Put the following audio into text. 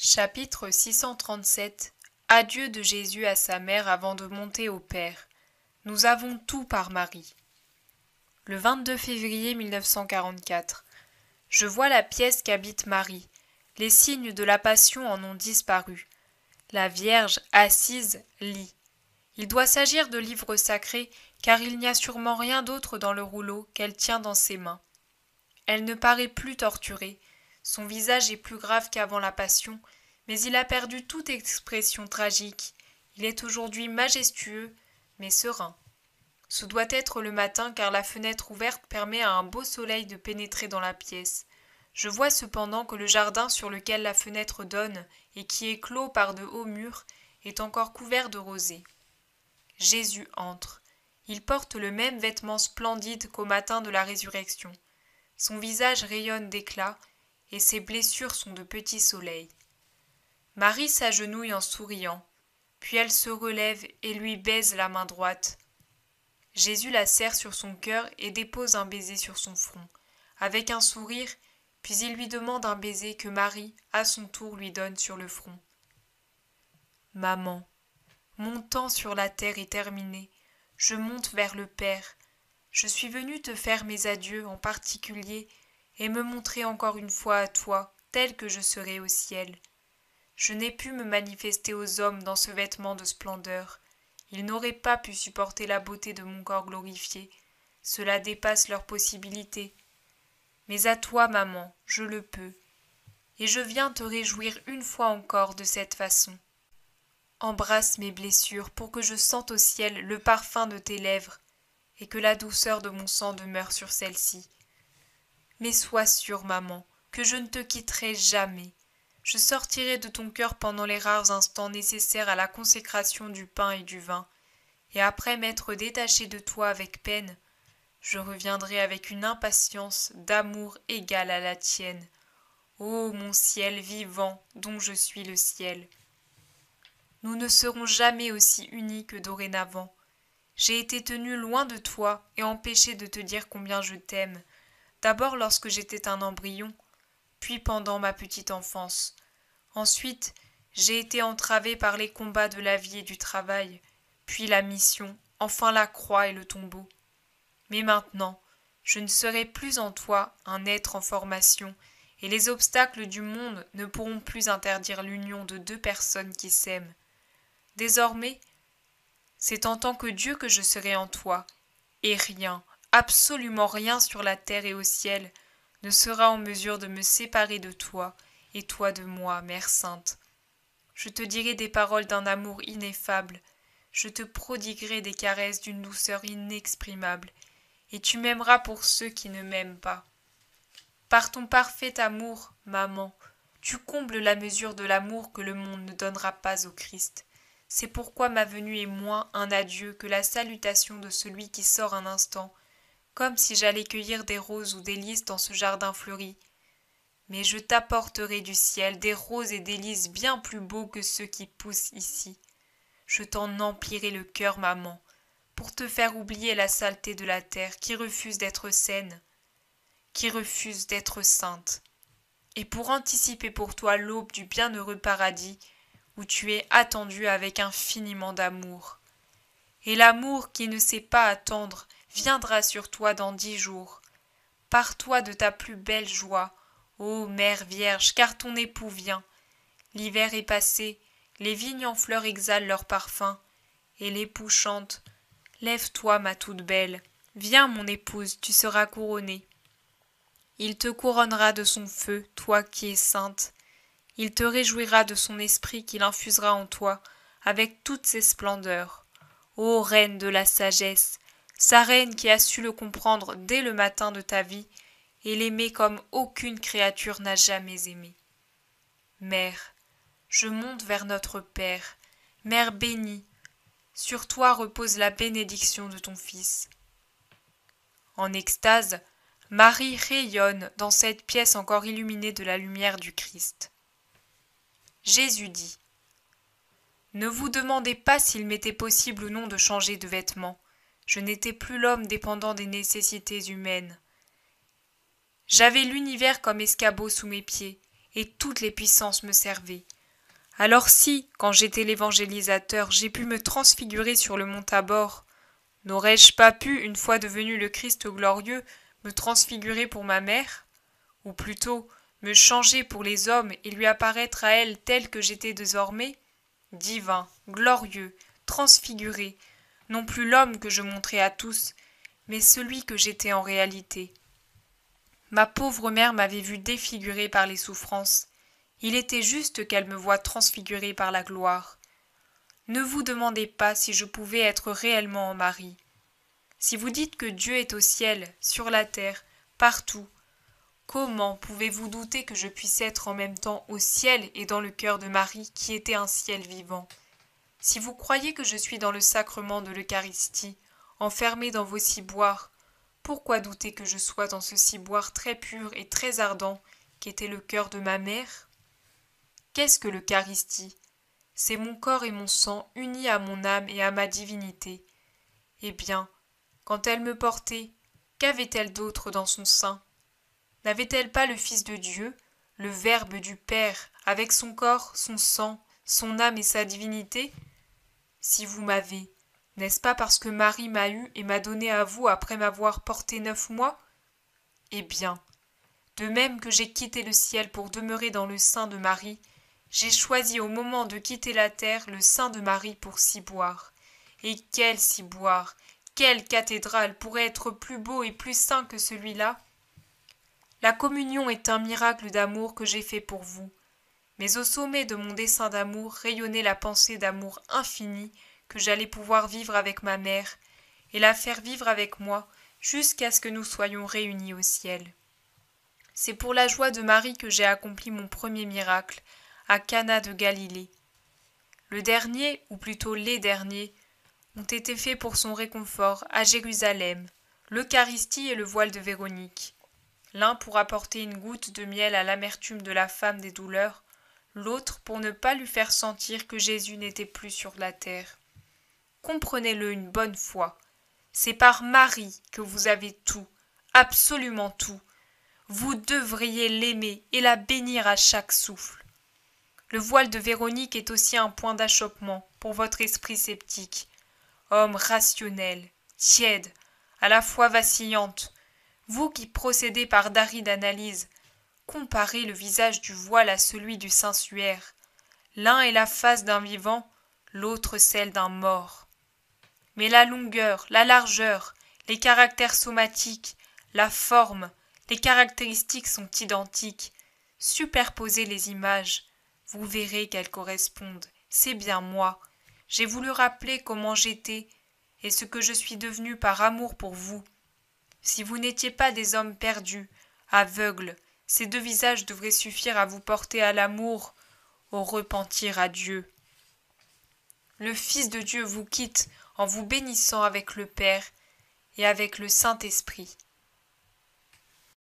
Chapitre 637. Adieu de Jésus à sa mère avant de monter au Père. Nous avons tout par Marie. Le 22 février 1944. Je vois la pièce qu'habite Marie. Les signes de la Passion en ont disparu. La Vierge, assise, lit. Il doit s'agir de livres sacrés, car il n'y a sûrement rien d'autre dans le rouleau qu'elle tient dans ses mains. Elle ne paraît plus torturée. Son visage est plus grave qu'avant la Passion, mais il a perdu toute expression tragique. Il est aujourd'hui majestueux, mais serein. Ce doit être le matin, car la fenêtre ouverte permet à un beau soleil de pénétrer dans la pièce. Je vois cependant que le jardin sur lequel la fenêtre donne, et qui est clos par de hauts murs, est encore couvert de rosée. Jésus entre. Il porte le même vêtement splendide qu'au matin de la résurrection. Son visage rayonne d'éclat, et ses blessures sont de petits soleils. Marie s'agenouille en souriant, puis elle se relève et lui baise la main droite. Jésus la serre sur son cœur et dépose un baiser sur son front, avec un sourire, puis il lui demande un baiser que Marie, à son tour, lui donne sur le front. Maman, mon temps sur la terre est terminé, je monte vers le Père. Je suis venue te faire mes adieux en particulier et me montrer encore une fois à toi, tel que je serai au ciel. Je n'ai pu me manifester aux hommes dans ce vêtement de splendeur. Ils n'auraient pas pu supporter la beauté de mon corps glorifié. Cela dépasse leurs possibilités. Mais à toi, maman, je le peux. Et je viens te réjouir une fois encore de cette façon. Embrasse mes blessures pour que je sente au ciel le parfum de tes lèvres et que la douceur de mon sang demeure sur celle-ci. Mais sois sûre, maman, que je ne te quitterai jamais. Je sortirai de ton cœur pendant les rares instants nécessaires à la consécration du pain et du vin, et après m'être détachée de toi avec peine, je reviendrai avec une impatience d'amour égale à la tienne. Ô mon ciel vivant, dont je suis le ciel! Nous ne serons jamais aussi unis que dorénavant. J'ai été tenue loin de toi et empêchée de te dire combien je t'aime, d'abord lorsque j'étais un embryon, puis pendant ma petite enfance. Ensuite, j'ai été entravée par les combats de la vie et du travail, puis la mission, enfin la croix et le tombeau. Mais maintenant, je ne serai plus en toi un être en formation, et les obstacles du monde ne pourront plus interdire l'union de deux personnes qui s'aiment. Désormais, c'est en tant que Dieu que je serai en toi, et rien, absolument rien sur la terre et au ciel, ne sera en mesure de me séparer de toi, et toi de moi, Mère Sainte. Je te dirai des paroles d'un amour ineffable, je te prodiguerai des caresses d'une douceur inexprimable, et tu m'aimeras pour ceux qui ne m'aiment pas. Par ton parfait amour, maman, tu combles la mesure de l'amour que le monde ne donnera pas au Christ. C'est pourquoi ma venue est moins un adieu que la salutation de celui qui sort un instant, comme si j'allais cueillir des roses ou des lys dans ce jardin fleuri. Mais je t'apporterai du ciel des roses et des lys bien plus beaux que ceux qui poussent ici. Je t'en emplirai le cœur, maman, pour te faire oublier la saleté de la terre qui refuse d'être saine, qui refuse d'être sainte, et pour anticiper pour toi l'aube du bienheureux paradis où tu es attendu avec infiniment d'amour. Et l'amour qui ne sait pas attendre viendra sur toi dans 10 jours. Pars-toi de ta plus belle joie, ô Mère Vierge, car ton époux vient. L'hiver est passé, les vignes en fleurs exhalent leur parfum, et l'époux chante. Lève-toi, ma toute belle, viens, mon épouse, tu seras couronnée. Il te couronnera de son feu, toi qui es sainte. Il te réjouira de son esprit qu'il infusera en toi, avec toutes ses splendeurs. Ô reine de la sagesse, sa reine qui a su le comprendre dès le matin de ta vie, et l'aimer comme aucune créature n'a jamais aimé. Mère, je monte vers notre Père, Mère bénie, sur toi repose la bénédiction de ton Fils. En extase, Marie rayonne dans cette pièce encore illuminée de la lumière du Christ. Jésus dit : Ne vous demandez pas s'il m'était possible ou non de changer de vêtements. Je n'étais plus l'homme dépendant des nécessités humaines. J'avais l'univers comme escabeau sous mes pieds, et toutes les puissances me servaient. Alors si, quand j'étais l'évangélisateur, j'ai pu me transfigurer sur le mont Tabor, n'aurais-je pas pu, une fois devenu le Christ glorieux, me transfigurer pour ma mère? Ou plutôt, me changer pour les hommes et lui apparaître à elle tel que j'étais désormais? Divin, glorieux, transfiguré, non plus l'homme que je montrais à tous, mais celui que j'étais en réalité. Ma pauvre mère m'avait vu défigurée par les souffrances. Il était juste qu'elle me voie transfigurée par la gloire. Ne vous demandez pas si je pouvais être réellement en Marie. Si vous dites que Dieu est au ciel, sur la terre, partout, comment pouvez-vous douter que je puisse être en même temps au ciel et dans le cœur de Marie qui était un ciel vivant? Si vous croyez que je suis dans le sacrement de l'Eucharistie, enfermé dans vos ciboires, pourquoi douter que je sois dans ce ciboire très pur et très ardent qu'était le cœur de ma mère? Qu'est-ce que l'Eucharistie? C'est mon corps et mon sang unis à mon âme et à ma divinité. Eh bien, quand elle me portait, qu'avait-elle d'autre dans son sein? N'avait-elle pas le Fils de Dieu, le Verbe du Père, avec son corps, son sang, son âme et sa divinité? Si vous m'avez, n'est-ce pas parce que Marie m'a eu et m'a donné à vous après m'avoir porté 9 mois? Eh bien, de même que j'ai quitté le ciel pour demeurer dans le sein de Marie, j'ai choisi au moment de quitter la terre le sein de Marie pour ciboire. Et quel ciboire, quelle cathédrale pourrait être plus beau et plus saint que celui-là? La communion est un miracle d'amour que j'ai fait pour vous. Mais au sommet de mon dessein d'amour rayonnait la pensée d'amour infini que j'allais pouvoir vivre avec ma mère et la faire vivre avec moi jusqu'à ce que nous soyons réunis au ciel. C'est pour la joie de Marie que j'ai accompli mon premier miracle à Cana de Galilée. Le dernier, ou plutôt les derniers, ont été faits pour son réconfort à Jérusalem, l'Eucharistie et le voile de Véronique. L'un pour apporter une goutte de miel à l'amertume de la femme des douleurs, l'autre pour ne pas lui faire sentir que Jésus n'était plus sur la terre. Comprenez-le une bonne fois. C'est par Marie que vous avez tout, absolument tout. Vous devriez l'aimer et la bénir à chaque souffle. Le voile de Véronique est aussi un point d'achoppement pour votre esprit sceptique. Homme rationnel, tiède, à la fois vacillante, vous qui procédez par d'arides analyses, comparez le visage du voile à celui du sensuaire. L'un est la face d'un vivant, l'autre celle d'un mort. Mais la longueur, la largeur, les caractères somatiques, la forme, les caractéristiques sont identiques. Superposez les images, vous verrez qu'elles correspondent. C'est bien moi. J'ai voulu rappeler comment j'étais et ce que je suis devenu par amour pour vous. Si vous n'étiez pas des hommes perdus, aveugles, ces deux visages devraient suffire à vous porter à l'amour, au repentir à Dieu. Le Fils de Dieu vous quitte en vous bénissant avec le Père et avec le Saint-Esprit.